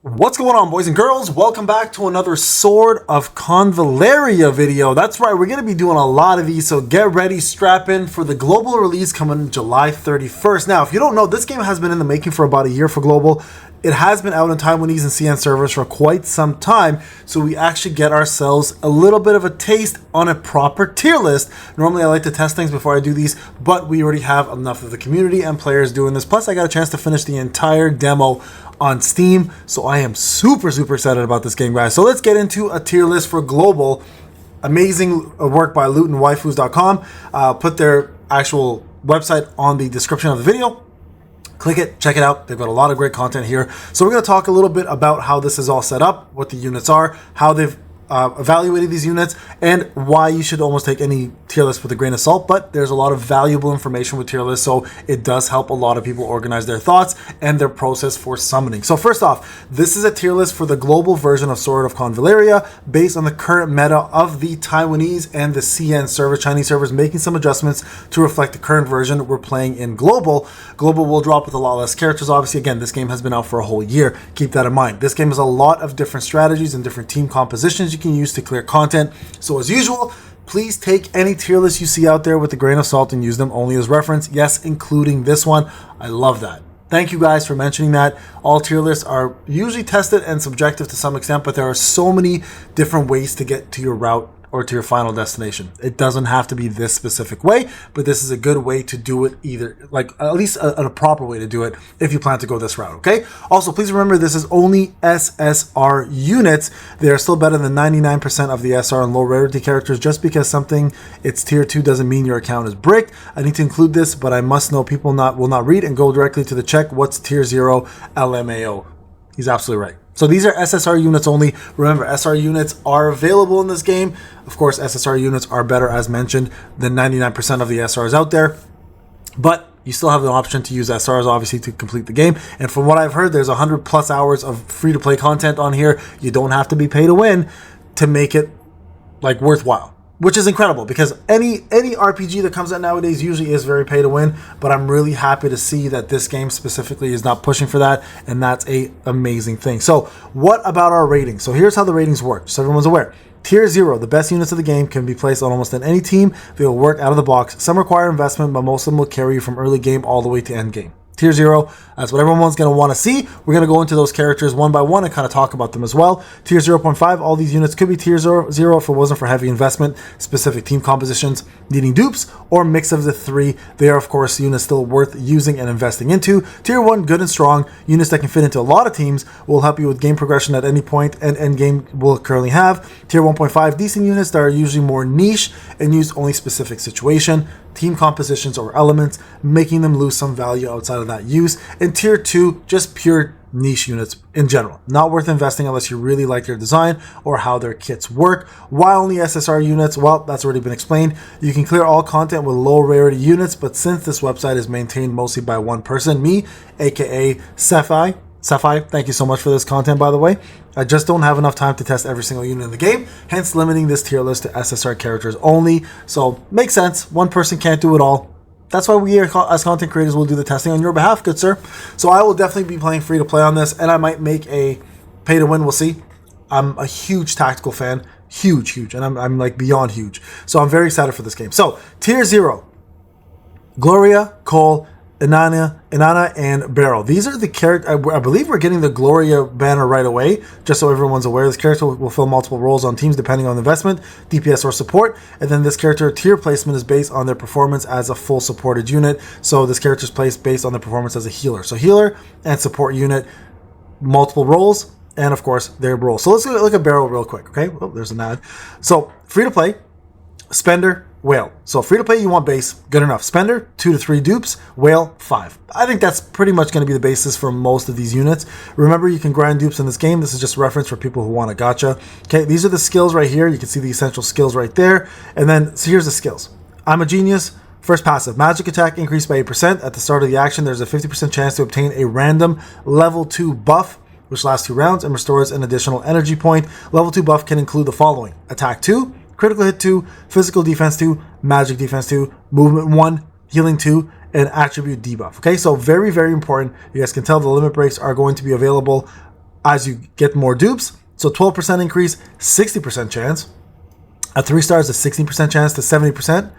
What's going on, boys and girls? Welcome back to another Sword of Convallaria video. That's right, we're going to be doing a lot of these, so get ready, strap in for the global release coming July 31st. Now, if you don't know, this game has been in the making for about a year for global. It has been out on Taiwanese and CN servers for quite some time, so we actually get ourselves a little bit of a taste on a proper tier list. Normally, I like to test things before I do these, but we already have enough of the community and players doing this. Plus, I got a chance to finish the entire demo on Steam, so I am super excited about this game, guys. So let's get into a tier list for global. Amazing work by lootandwaifus.com. Put their actual website on the description of the video. Click it, check it out. They've got a lot of great content here. So we're going to talk a little bit about how this is all set up, what the units are, how they've evaluated these units, and why you should almost take any tier list with a grain of salt. But there's a lot of valuable information with tier lists, so it does help a lot of people organize their thoughts and their process for summoning. So first off, this is a tier list for the global version of Sword of Convallaria based on the current meta of the Taiwanese and the CN server, Chinese servers, making some adjustments to reflect the current version we're playing in global. Global will drop with a lot less characters. Obviously, again, this game has been out for a whole year. Keep that in mind. This game has a lot of different strategies and different team compositions you can use to clear content. So as usual, please take any tier list you see out there with a grain of salt and use them only as reference. Yes, including this one. I love that. Thank you guys for mentioning that. All tier lists are usually tested and subjective to some extent, but there are so many different ways to get to your route or to your final destination. It doesn't have to be this specific way, but this is a good way to do it, either like at least a proper way to do it if you plan to go this route, okay? Also, please remember this is only SSR units. They are still better than 99% of the SR and low rarity characters. Just because something it's tier 2 doesn't mean your account is bricked. I need to include this, but I must know people will not read and go directly to the check what's tier 0 LMAO. He's absolutely right. So these are SSR units only. Remember, SR units are available in this game. Of course, SSR units are better, as mentioned, than 99% of the SRs out there. But you still have the option to use SRs, obviously, to complete the game. And from what I've heard, there's 100+ hours of free-to-play content on here. You don't have to be pay to win to make it like worthwhile, which is incredible, because any RPG that comes out nowadays usually is very pay to win, but I'm really happy to see that this game specifically is not pushing for that, and that's a amazing thing. So what about our ratings? So here's how the ratings work, so everyone's aware. Tier 0, the best units of the game, can be placed on almost any team. They will work out of the box. Some require investment, but most of them will carry you from early game all the way to end game. Tier 0, that's what everyone's going to want to see. We're going to go into those characters one by one and kind of talk about them as well. Tier 0.5, all these units could be tier 0 if it wasn't for heavy investment, specific team compositions, needing dupes, or mix of the three. They are, of course, units still worth using and investing into. Tier 1, good and strong. Units that can fit into a lot of teams, will help you with game progression at any point and end game will currently have. Tier 1.5, decent units that are usually more niche and use only specific situation, team compositions or elements, making them lose some value outside of that use. And tier 2, just pure niche units in general, not worth investing unless you really like their design or how their kits work. Why only SSR units? Well, that's already been explained. You can clear all content with low rarity units, but since this website is maintained mostly by one person, me, aka Sapphire, thank you so much for this content, by the way. I just don't have enough time to test every single unit in the game, hence limiting this tier list to SSR characters only. So makes sense. One person can't do it all. That's why we, as content creators, will do the testing on your behalf, good sir. So I will definitely be playing free to play on this, and I might make a pay to win. We'll see. I'm a huge tactical fan, huge, and I'm like beyond huge. So I'm very excited for this game. So tier 0, Gloria, Cole, Inanna, and Beryl. These are the characters. I believe we're getting the Gloria banner right away, just so everyone's aware. This character will fill multiple roles on teams depending on investment, DPS, or support. And then this character tier placement is based on their performance as a full supported unit. So this character is placed based on their performance as a healer. So healer and support unit, multiple roles, and of course their role. So let's look at Beryl real quick. Okay, oh, there's an ad. So free to play, spender, whale. So free to play, you want base, good enough. Spender, 2 to 3 dupes, whale, 5. I think that's pretty much going to be the basis for most of these units. Remember, you can grind dupes in this game. This is just a reference for people who want a gacha. Okay, these are the skills right here. You can see the essential skills right there. And then, so here's the skills. I'm a genius. First passive, magic attack increased by 8%. At the start of the action, there's a 50% chance to obtain a random level 2 buff, which lasts 2 rounds and restores an additional energy point. Level 2 buff can include the following: attack 2, critical hit 2, physical defense 2, magic defense 2, movement 1, healing 2, and attribute debuff. Okay, so very important. You guys can tell the limit breaks are going to be available as you get more dupes. So 12% increase, 60% chance. At 3 stars, a 16% chance to 70%.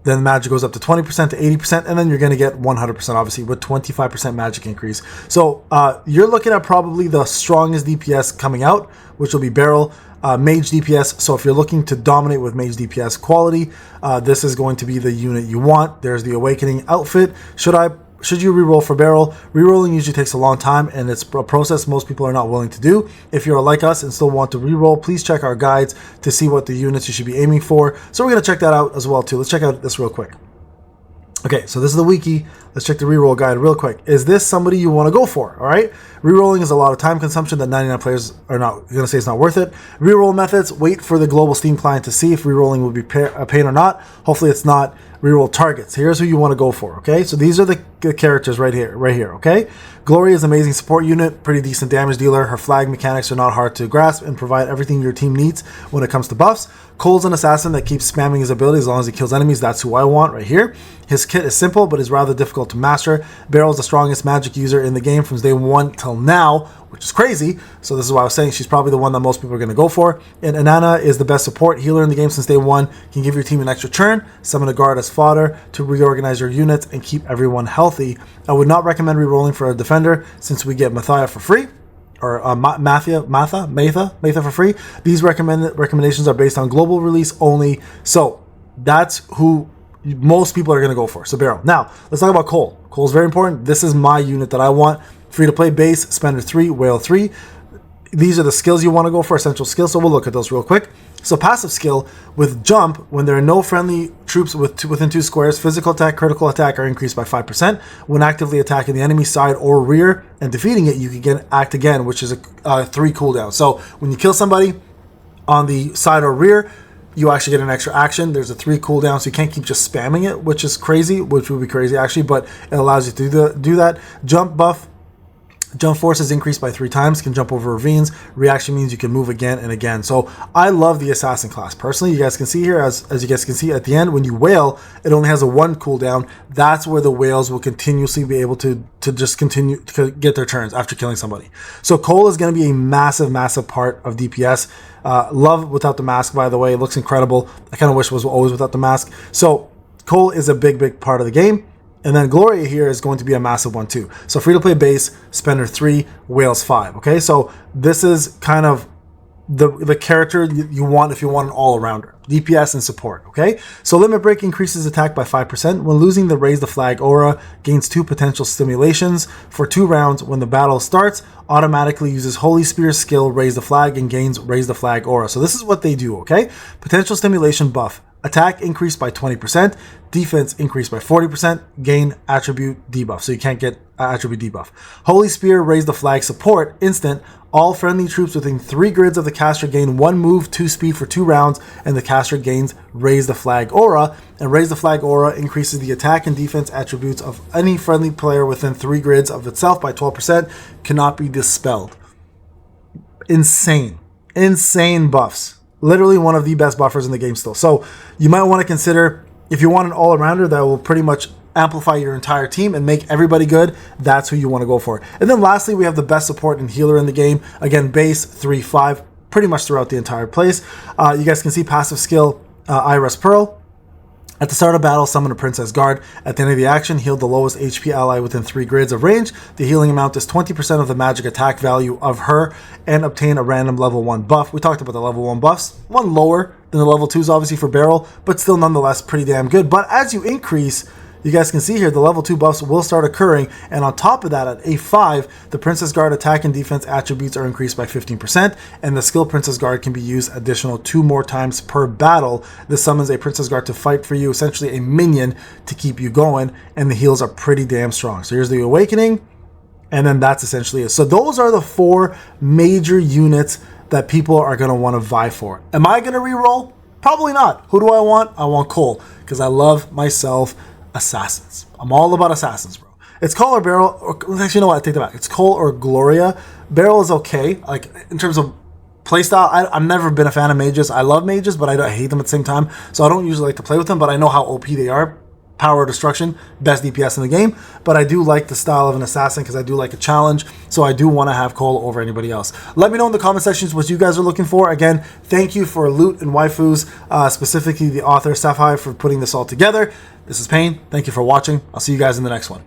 Then magic goes up to 20% to 80%, and then you're going to get 100%, obviously, with 25% magic increase. So you're looking at probably the strongest DPS coming out, which will be Beryl, Mage DPS. So if you're looking to dominate with Mage DPS quality, this is going to be the unit you want. There's the Awakening outfit. Should you reroll for Beryl? Rerolling usually takes a long time, and it's a process most people are not willing to do. If you're like us and still want to reroll, please check our guides to see what the units you should be aiming for. So we're going to check that out as well too. Let's check out this real quick. Okay, so this is the wiki. Let's check the reroll guide real quick. Is this somebody you want to go for? All right. Rerolling is a lot of time consumption that 99 players are not going to say it's not worth it. Reroll methods. Wait for the global Steam client to see if rerolling will be a pain or not. Hopefully it's not. Reroll targets. Here's who you want to go for. Okay, so these are the characters right here. Okay, Gloria is an amazing support unit, pretty decent damage dealer. Her flag mechanics are not hard to grasp and provide everything your team needs when it comes to buffs. Cole's an assassin that keeps spamming his ability as long as he kills enemies. That's who I want right here. His kit is simple, but is rather difficult to master. Beryl's the strongest magic user in the game from day 1 till now, which is crazy. So this is why I was saying she's probably the one that most people are going to go for. And Inanna is the best support healer in the game since day 1. Can give your team an extra turn, summon a guard as fodder to reorganize your units and keep everyone healthy. I would not recommend rerolling for a defender since we get Mathia for free. Or Matha for free. These recommendations are based on global release only. So that's who most people are going to go for. So Beryl. Now, let's talk about Cole. Cole's very important. This is my unit that I want. Free to play base, spender 3, whale 3. These are the skills you want to go for, essential skills. So we'll look at those real quick. So passive skill with jump, when there are no friendly troops within 2 squares, physical attack, critical attack are increased by 5%. When actively attacking the enemy side or rear and defeating it, you can act again, which is a 3 cooldown. So when you kill somebody on the side or rear, you actually get an extra action. There's a 3 cooldown, so you can't keep just spamming it, which is crazy, which would be crazy actually, but it allows you to do that. Jump buff. Jump force is increased by 3 times, can jump over ravines. Reaction means you can move again and again. So I love the assassin class. Personally, you guys can see here, as you guys can see at the end, when you wail, it only has a 1 cooldown. That's where the whales will continuously be able to just continue to get their turns after killing somebody. So Cole is going to be a massive, massive part of DPS. Love without the mask, by the way. It looks incredible. I kind of wish it was always without the mask. So Cole is a big, big part of the game. And then Gloria here is going to be a massive one too. So free to play base, spender 3, whales 5. Okay, so this is kind of the character you want if you want an all-arounder. DPS and support, okay? So limit break increases attack by 5%. When losing the raise the flag aura, gains 2 potential stimulations for 2 rounds. When the battle starts, automatically uses Holy Spear skill, raise the flag, and gains raise the flag aura. So this is what they do, okay? Potential stimulation buff. Attack increased by 20%, defense increased by 40%, gain attribute debuff. So you can't get attribute debuff. Holy Spear, raise the flag support, instant. All friendly troops within 3 grids of the caster gain 1 move, 2 speed for 2 rounds, and the caster gains raise the flag aura. And raise the flag aura increases the attack and defense attributes of any friendly player within 3 grids of itself by 12%, cannot be dispelled. Insane buffs. Literally one of the best buffers in the game still. So you might want to consider, if you want an all-arounder that will pretty much amplify your entire team and make everybody good, that's who you want to go for. And then lastly, we have the best support and healer in the game. Again, base 3-5, pretty much throughout the entire place. You guys can see passive skill, Iris Pearl. At the start of battle, summon a Princess Guard. At the end of the action, heal the lowest HP ally within 3 grids of range. The healing amount is 20% of the magic attack value of her, and obtain a random level 1 buff. We talked about the level 1 buffs. One lower than the level 2s, obviously, for Beryl, but still nonetheless pretty damn good. But as you increase, you guys can see here, the level 2 buffs will start occurring, and on top of that, at A5, the Princess Guard attack and defense attributes are increased by 15%, and the skill Princess Guard can be used additional 2 more times per battle. This summons a Princess Guard to fight for you, essentially a minion to keep you going, and the heals are pretty damn strong. So here's the Awakening, and then that's essentially it. So those are the 4 major units that people are going to want to vie for. Am I going to reroll? Probably not. Who do I want? I want Cole, because I love myself assassins. I'm all about assassins, bro. It's Cole or Beryl, or actually, you know what? I take that back. It's Cole or Gloria. Beryl is okay, like in terms of playstyle. I've never been a fan of mages. I love mages, but I hate them at the same time. So I don't usually like to play with them, but I know how OP they are. power destruction, best DPS in the game, but I do like the style of an assassin because I do like a challenge, so I do want to have Cole over anybody else. Let me know in the comment sections what you guys are looking for. Again, thank you for Loot and Waifus, specifically the author Sapphire, for putting this all together. This is Payne. Thank you for watching. I'll see you guys in the next one.